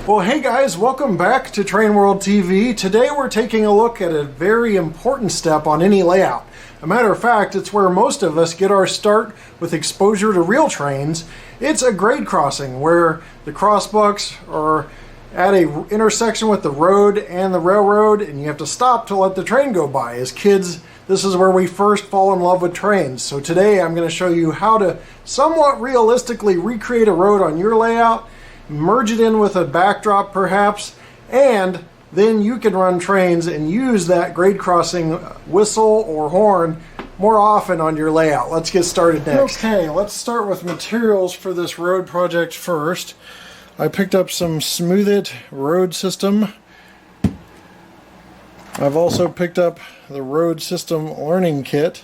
Well, hey guys, welcome back to TrainWorldTV. Today we're taking a look at a very important step on any layout. A matter of fact, it's where most of us get our start with exposure to real trains. It's a grade crossing where the crossbucks are at a intersection with the road and the railroad, and you have to stop to let the train go by. As kids, this is where we first fall in love with trains. So today I'm going to show you how to somewhat realistically recreate a road on your layout, merge it in with a backdrop perhaps, and then you can run trains and use that grade crossing whistle or horn more often on your layout. Let's get started next. Okay, let's start with materials for this road project first. I picked up some Smooth It road system. I've also picked up the road system learning kit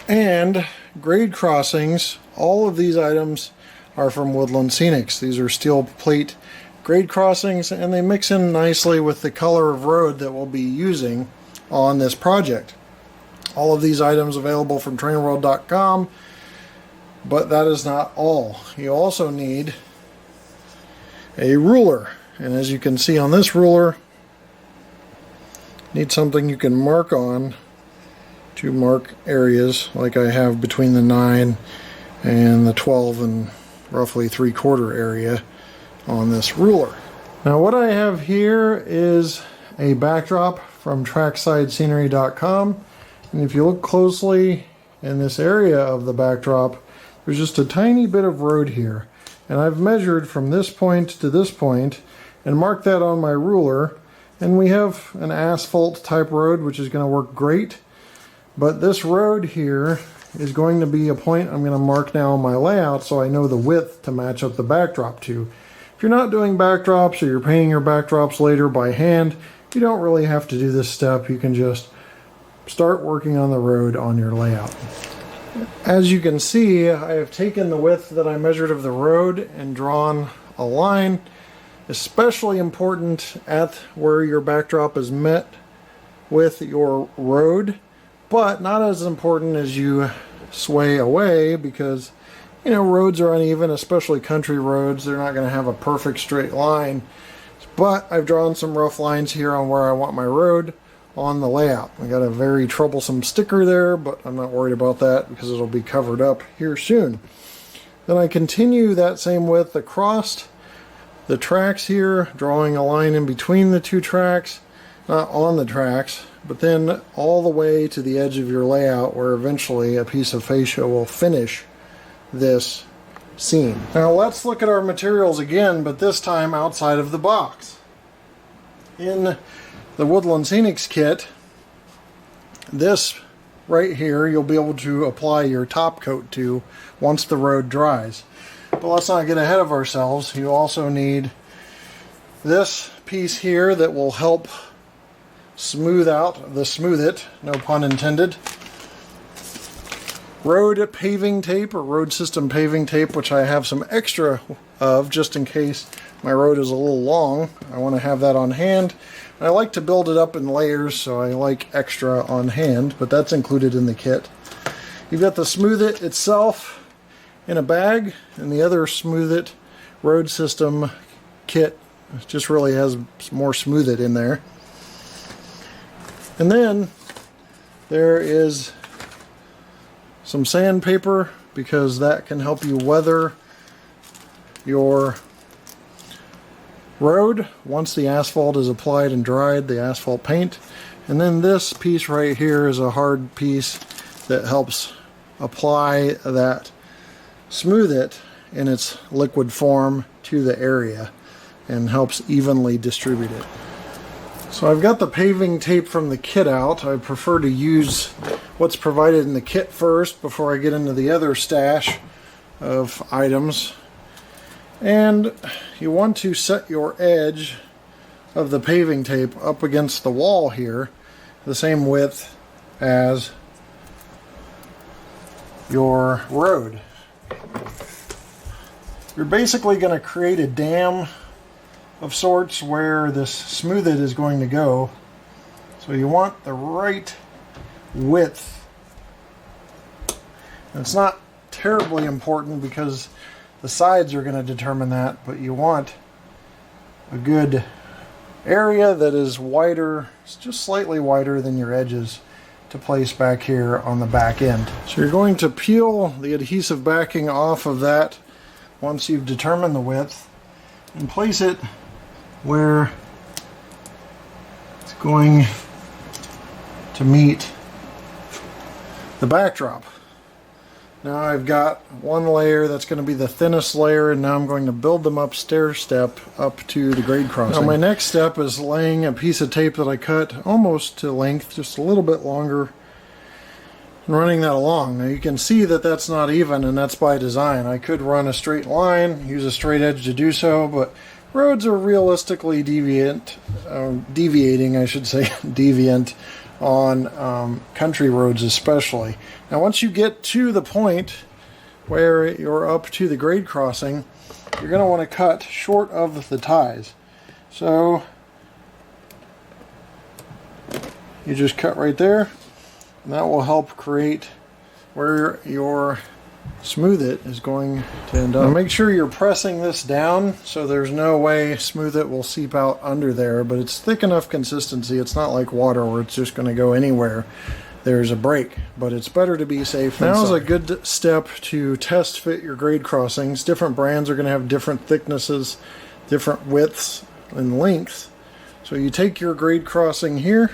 and grade crossings. All of these items are from Woodland Scenics. These are steel plate grade crossings, and they mix in nicely with the color of road that we'll be using on this project. All of these items available from TrainWorld.com, but that is not all. You also need a ruler, and as you can see on this ruler, you need something you can mark on to mark areas like I have between the 9 and the 12 and roughly 3/4 area on this ruler. Now what I have here is a backdrop from TracksideScenery.com, and if you look closely in this area of the backdrop, there's just a tiny bit of road here, and I've measured from this point to this point and marked that on my ruler, and we have an asphalt type road which is going to work great. But this road here is going to be a point I'm going to mark now on my layout so I know the width to match up the backdrop to. If you're not doing backdrops or you're painting your backdrops later by hand, you don't really have to do this step. You can just start working on the road on your layout. As you can see, I have taken the width that I measured of the road and drawn a line, especially important at where your backdrop is met with your road, but not as important as you sway away, because you know roads are uneven, especially country roads. They're not going to have a perfect straight line, but I've drawn some rough lines here on where I want my road on the layout. I got a very troublesome sticker there, but I'm not worried about that because it'll be covered up here soon. Then I continue that same width across the tracks here, drawing a line in between the two tracks, not on the tracks, but then all the way to the edge of your layout where eventually a piece of fascia will finish this scene. Now let's look at our materials again, but this time outside of the box. In the Woodland Scenics kit, this right here you'll be able to apply your top coat to once the road dries. But let's not get ahead of ourselves. You also need this piece here that will help smooth out the Smooth It, no pun intended. Road paving tape or road system paving tape, which I have some extra of just in case my road is a little long. I want to have that on hand. I like to build it up in layers, so I like extra on hand, but that's included in the kit. You've got the Smooth It itself in a bag, and the other Smooth It road system kit just really has more Smooth It in there. And then there is some sandpaper, because that can help you weather your road once the asphalt is applied and dried, the asphalt paint. And then this piece right here is a hard piece that helps apply that Smooth It in its liquid form to the area and helps evenly distribute it. So I've got the paving tape from the kit out. I prefer to use what's provided in the kit first before I get into the other stash of items. And you want to set your edge of the paving tape up against the wall here, the same width as your road. You're basically going to create a dam of sorts where this Smooth It is going to go. So you want the right width. And it's not terribly important because The sides are going to determine that, but you want a good area that is wider, just slightly wider than your edges, to place back here on the back end. So you're going to peel the adhesive backing off of that once you've determined the width and place it where it's going to meet the backdrop. Now I've got one layer that's going to be the thinnest layer, and now I'm going to build them up stair step up to the grade crossing. Now my next step is laying a piece of tape that I cut almost to length, just a little bit longer, and running that along. Now you can see that that's not even, and that's by design. I could run a straight line, use a straight edge to do so, but roads are realistically deviating, I should say, deviant on country roads especially. Now once you get to the point where you're up to the grade crossing, you're going to want to cut short of the ties. So you just cut right there, and that will help create where your Smooth It is going to end up. Now make sure you're pressing this down so there's no way Smooth It will seep out under there, but it's thick enough consistency. It's not like water where it's just going to go anywhere there's a break, but it's better to be safe than sorry. Now is a good step to test fit your grade crossings. Different brands are going to have different thicknesses, different widths and lengths. So you take your grade crossing here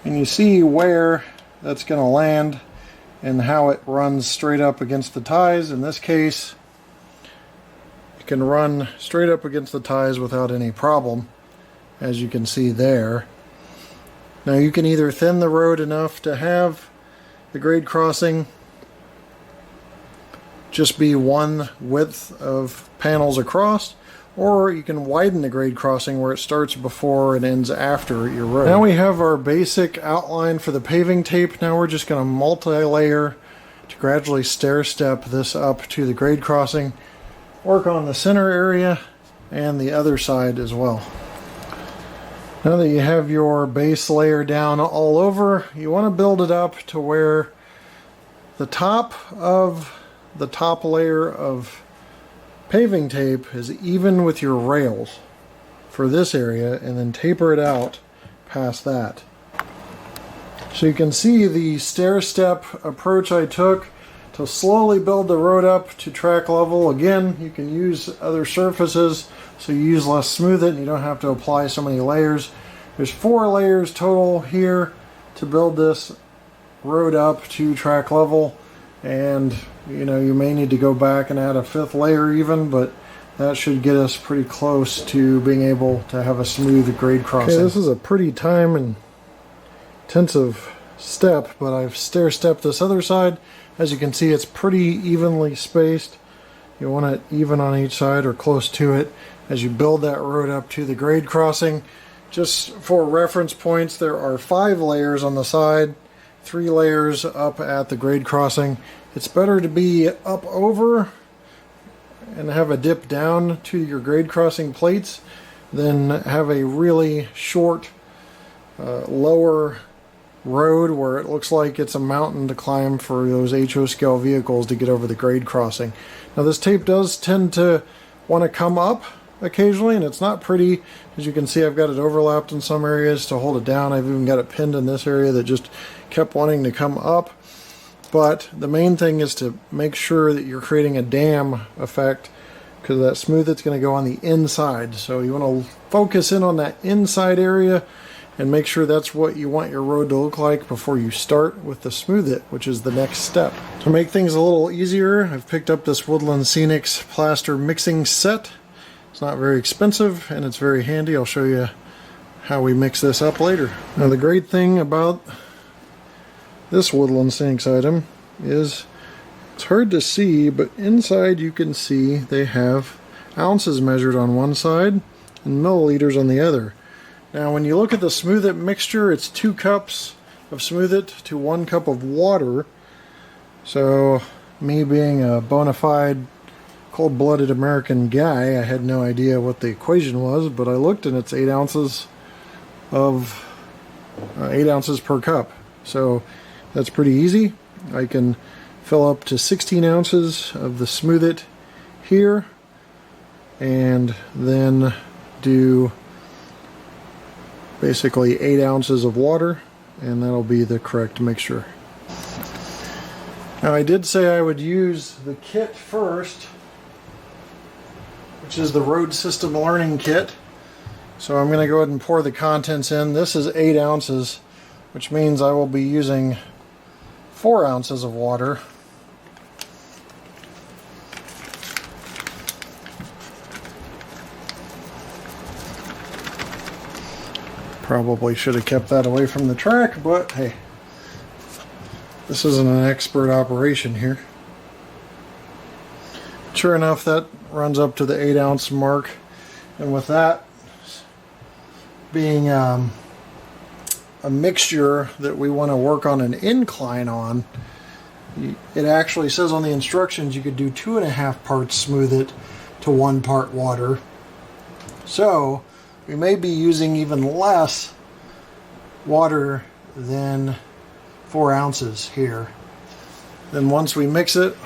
and you see where that's going to land and how it runs straight up against the ties. In this case, you can run straight up against the ties without any problem, as you can see there. Now you can either thin the road enough to have the grade crossing just be one width of panels across, or you can widen the grade crossing where it starts before and ends after your road. Now we have our basic outline for the paving tape. Now we're just going to multi-layer to gradually stair-step this up to the grade crossing, work on the center area and the other side as well. Now that you have your base layer down all over, you want to build it up to where the top of the top layer of paving tape is even with your rails for this area, and then taper it out past that. So you can see the stair-step approach I took to slowly build the road up to track level. Again, you can use other surfaces, so you use less Smooth It and you don't have to apply so many layers. There's 4 layers total here to build this road up to track level, and you know, you may need to go back and add a 5th layer even, but that should get us pretty close to being able to have a smooth grade crossing. Okay, this is a pretty time intensive step, but I've stair-stepped this other side. As you can see, it's pretty evenly spaced. You want it even on each side or close to it as you build that road up to the grade crossing. Just for reference points, there are 5 layers on the side, 3 layers up at the grade crossing. It's better to be up over and have a dip down to your grade crossing plates than have a really short lower road where it looks like it's a mountain to climb for those HO scale vehicles to get over the grade crossing. Now this tape does tend to want to come up occasionally, and it's not pretty. As you can see, I've got it overlapped in some areas to hold it down. I've even got it pinned in this area that just kept wanting to come up. But the main thing is to make sure that you're creating a dam effect, because that Smooth It's going to go on the inside. So you want to focus in on that inside area and make sure that's what you want your road to look like before you start with the Smooth It, which is the next step. To make things a little easier, I've picked up this Woodland Scenics plaster mixing set. It's not very expensive and it's very handy. I'll show you how we mix this up later. Now the great thing about this Woodland Scenics item is it's hard to see, but inside you can see they have ounces measured on one side and milliliters on the other. Now when you look at the Smooth It mixture, it's 2 cups of Smooth It to 1 cup of water. So me being a bona fide cold-blooded American guy, I had no idea what the equation was, but I looked and it's 8 ounces of 8 ounces per cup. So that's pretty easy. I can fill up to 16 ounces of the Smooth It here, and then do basically 8 ounces of water, and that'll be the correct mixture. Now, I did say I would use the kit first, which is the Road System Learning Kit. So I'm going to go ahead and pour the contents in. This is 8 ounces, which means I will be using 4 ounces of water. Probably should have kept that away from the track, but hey, this isn't an expert operation here. Sure enough, that runs up to the 8 ounce mark, and with that being a mixture that we want to work on an incline on, it actually says on the instructions you could do 2.5 parts Smooth It to 1 part water. So we may be using even less water than 4 ounces here. Then once we mix it,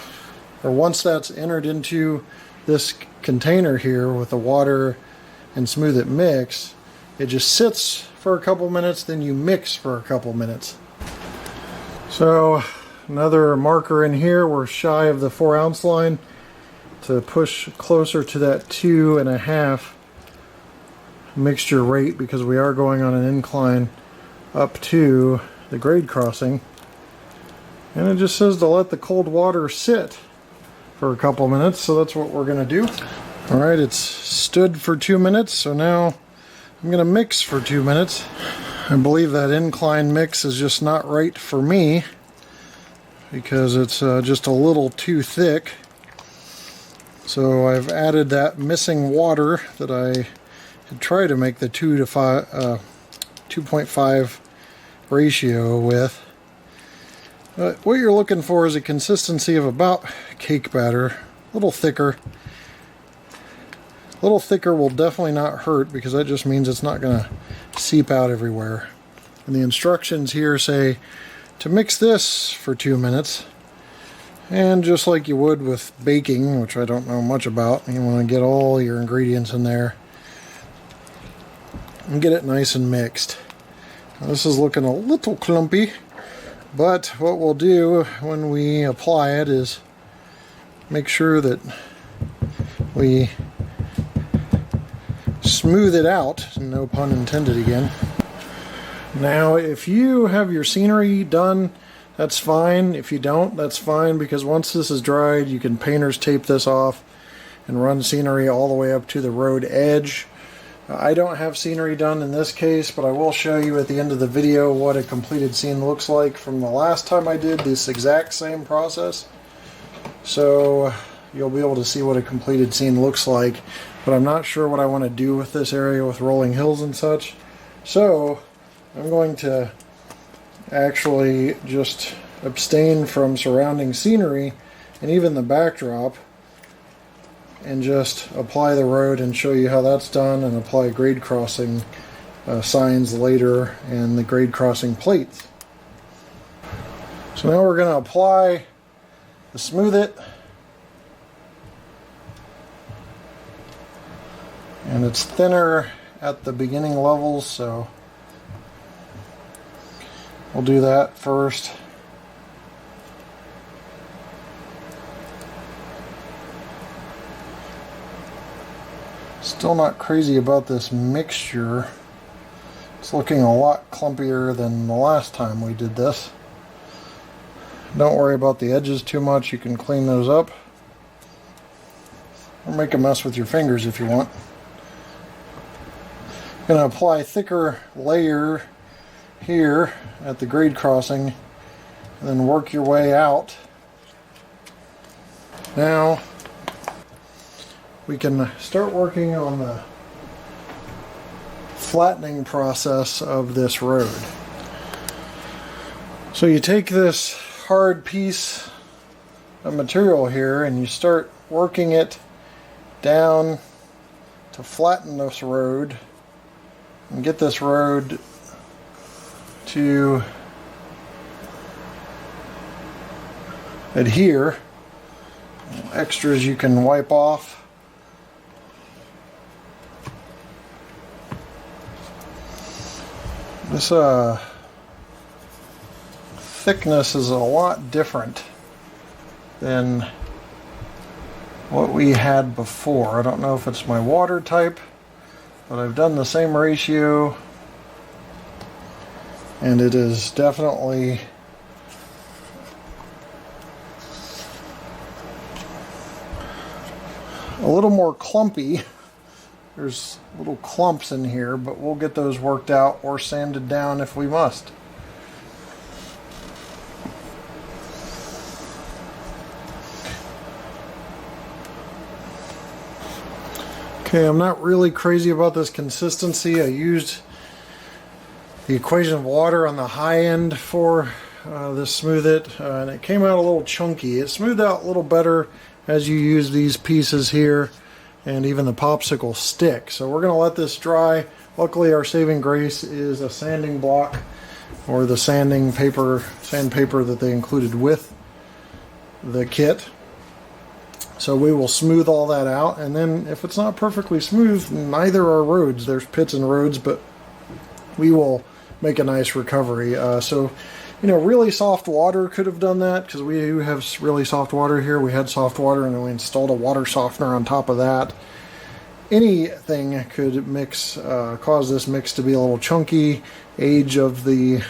or once that's entered into this container here with the water and Smooth It mix, it just sits for a couple minutes, then you mix for a couple minutes. So another marker in here, we're shy of the 4 ounce line to push closer to that 2.5 mixture rate, because we are going on an incline up to the grade crossing. And it just says to let the cold water sit for a couple minutes, so that's what we're going to do. Alright, it's stood for 2 minutes, so now I'm going to mix for 2 minutes. I believe that incline mix is just not right for me, because it's just a little too thick. So I've added that missing water that I had tried to make the 2.5 ratio with. But what you're looking for is a consistency of about cake batter, a little thicker. A little thicker will definitely not hurt, because that just means it's not going to seep out everywhere. And the instructions here say to mix this for 2 minutes. And just like you would with baking, which I don't know much about, you want to get all your ingredients in there and get it nice and mixed. Now, this is looking a little clumpy, but what we'll do when we apply it is make sure that we smooth it out, no pun intended again. Now, if you have your scenery done, that's fine. If you don't, that's fine, because once this is dried, you can painter's tape this off and run scenery all the way up to the road edge. I don't have scenery done in this case, but I will show you at the end of the video what a completed scene looks like from the last time I did this exact same process. So you'll be able to see what a completed scene looks like, but I'm not sure what I want to do with this area with rolling hills and such. So I'm going to actually just abstain from surrounding scenery and even the backdrop, and just apply the road and show you how that's done, and apply grade crossing signs later and the grade crossing plates. So now we're going to apply the Smooth It, and it's thinner at the beginning levels, so we'll do that first. Still not crazy about this mixture. It's looking a lot clumpier than the last time we did this. Don't worry about the edges too much. You can clean those up, or make a mess with your fingers if you want. I'm going to apply a thicker layer here at the grade crossing, and then work your way out. Now we can start working on the flattening process of this road. So you take this hard piece of material here and you start working it down to flatten this road and get this road to adhere. Extras you can wipe off. This thickness is a lot different than what we had before. I don't know if it's my water type, but I've done the same ratio, and it is definitely a little more clumpy. There's little clumps in here, but we'll get those worked out or sanded down if we must. Okay, I'm not really crazy about this consistency. I used the equation of water on the high end for this Smooth It, and it came out a little chunky. It smoothed out a little better as you use these pieces here and even the popsicle stick. So we're going to let this dry. Luckily our saving grace is a sanding block, or the sandpaper that they included with the kit. So we will smooth all that out, and then if it's not perfectly smooth, neither are roads. There's pits and roads, but we will make a nice recovery. So, you know, really soft water could have done that, because we do have really soft water here. We had soft water and then we installed a water softener on top of that. Anything could cause this mix to be a little chunky. Age of the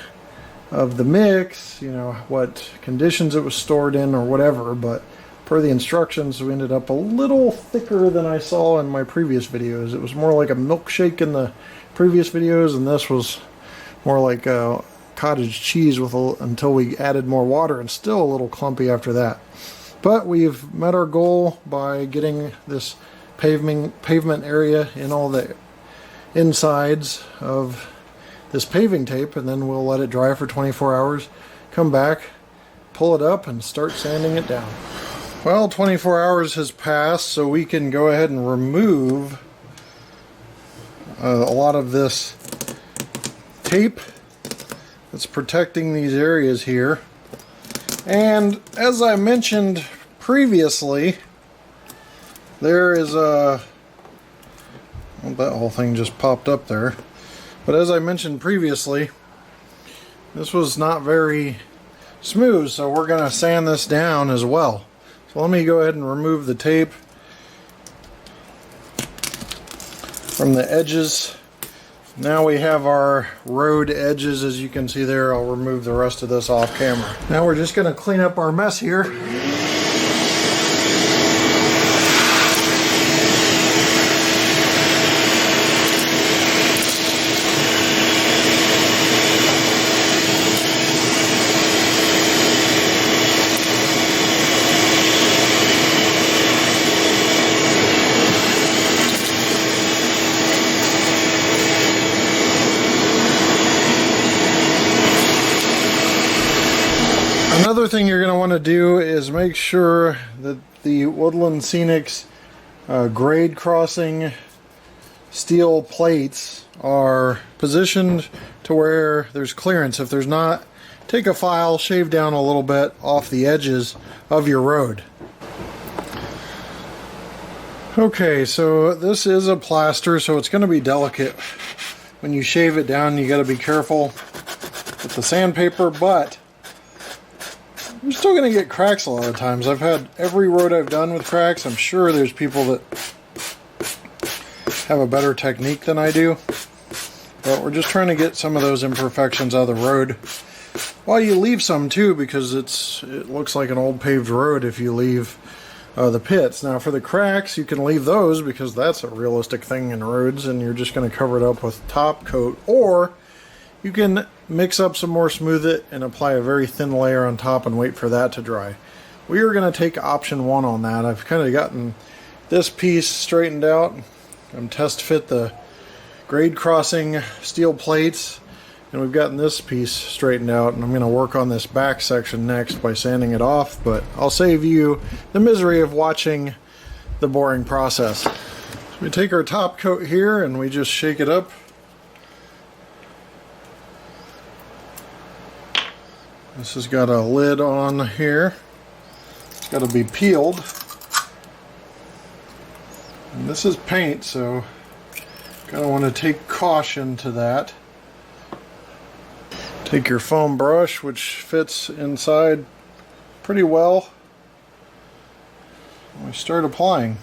mix, you know, what conditions it was stored in or whatever, but per the instructions we ended up a little thicker than I saw in my previous videos. It was more like a milkshake in the previous videos, and this was more like a cottage cheese with until we added more water, and still a little clumpy after that. But we've met our goal by getting this pavement area in all the insides of this paving tape, and then we'll let it dry for 24 hours, come back, pull it up, and start sanding it down. Well, 24 hours has passed, so we can go ahead and remove a lot of this tape that's protecting these areas here. And as I mentioned previously, there is a... well, that whole thing just popped up there. But as I mentioned previously, this was not very smooth, so we're going to sand this down as well. So let me go ahead and remove the tape from the edges. Now we have our road edges, as you can see there. I'll remove the rest of this off camera. Now we're just going to clean up our mess here. Another thing you're going to want to do is make sure that the Woodland Scenics grade crossing steel plates are positioned to where there's clearance. If there's not, take a file, shave down a little bit off the edges of your road. Okay, so this is a plaster, so it's going to be delicate. When you shave it down, you got to be careful with the sandpaper, but you're still going to get cracks a lot of times. I've had every road I've done with cracks. I'm sure there's people that have a better technique than I do. But we're just trying to get some of those imperfections out of the road. Well, you leave some too, because it looks like an old paved road if you leave the pits. Now for the cracks, you can leave those because that's a realistic thing in roads, and you're just going to cover it up with top coat, or you can mix up some more Smooth It and apply a very thin layer on top and wait for that to dry. We are going to take option 1 on that. I've kind of gotten this piece straightened out. I'm test fit the grade crossing steel plates, and we've gotten this piece straightened out, and I'm going to work on this back section next by sanding it off, but I'll save you the misery of watching the boring process. So we take our top coat here and we just shake it up. This has got a lid on here. It's got to be peeled. And this is paint, so kind of want to take caution to that. Take your foam brush, which fits inside pretty well. We start applying.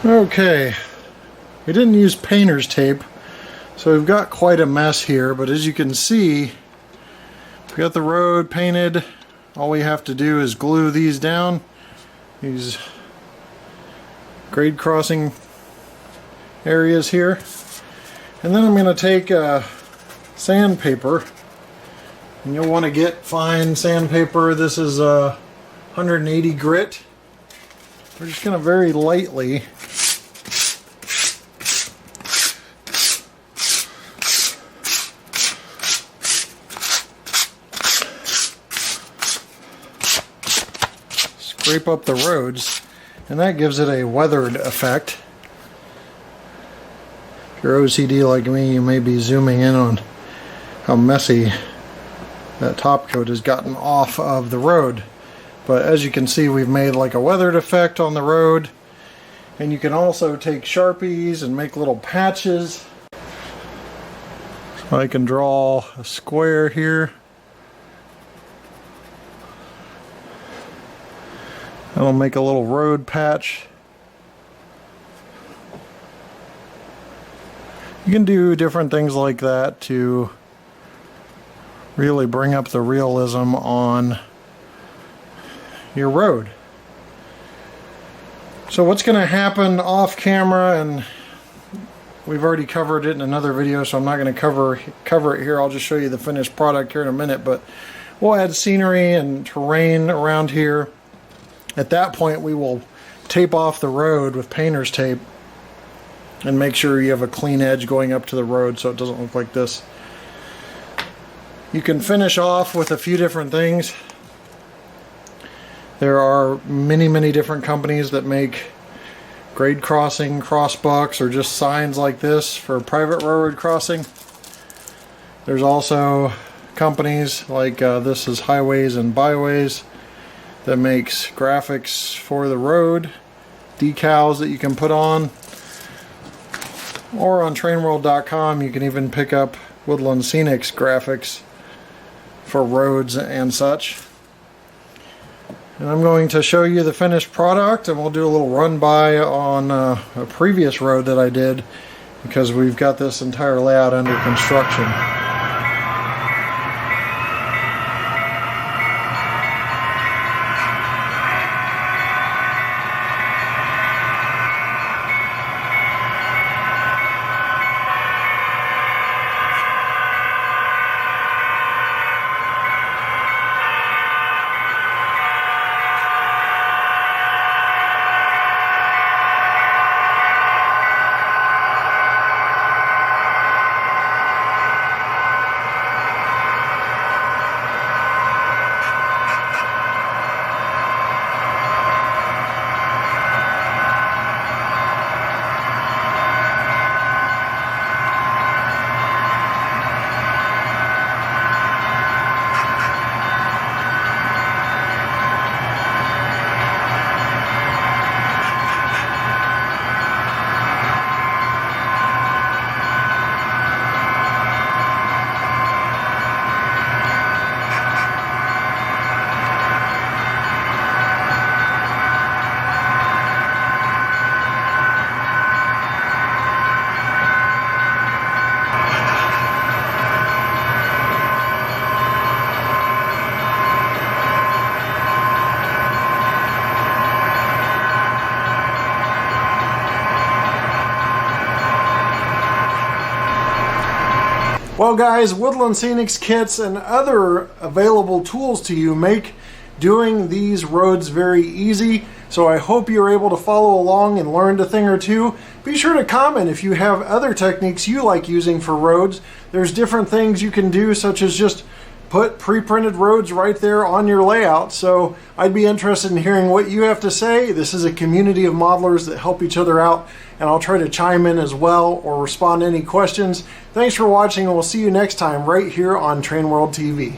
Okay, we didn't use painter's tape, so we've got quite a mess here, but as you can see, we got the road painted. All we have to do is glue these down, these grade crossing areas here. And then I'm going to take sandpaper, and you'll want to get fine sandpaper. This is 180 grit. We're just going to very lightly scrape up the roads, and that gives it a weathered effect. If you're OCD like me, you may be zooming in on how messy that top coat has gotten off of the road. But as you can see, we've made like a weathered effect on the road. And you can also take Sharpies and make little patches. So I can draw a square here. That'll make a little road patch. You can do different things like that to really bring up the realism on your road. So what's going to happen off camera, and we've already covered it in another video, so I'm not going to cover it here. I'll just show you the finished product here in a minute, but we'll add scenery and terrain around here. At that point, we will tape off the road with painter's tape and make sure you have a clean edge going up to the road so it doesn't look like this. You can finish off with a few different things. There are many different companies that make grade crossing, crossbucks, or just signs like this for private railroad crossing. There's also companies like this is Highways and Byways that makes graphics for the road, decals that you can put on, or on TrainWorld.com you can even pick up Woodland Scenics graphics for roads and such. And I'm going to show you the finished product, and we'll do a little run by on a previous road that I did, because we've got this entire layout under construction. Well guys, Woodland Scenics kits and other available tools to you make doing these roads very easy. So I hope you're able to follow along and learn a thing or two. Be sure to comment if you have other techniques you like using for roads. There's different things you can do, such as just put pre-printed roads right there on your layout. So I'd be interested in hearing what you have to say. This is a community of modelers that help each other out, and I'll try to chime in as well or respond to any questions. Thanks for watching, and we'll see you next time right here on TrainWorld TV.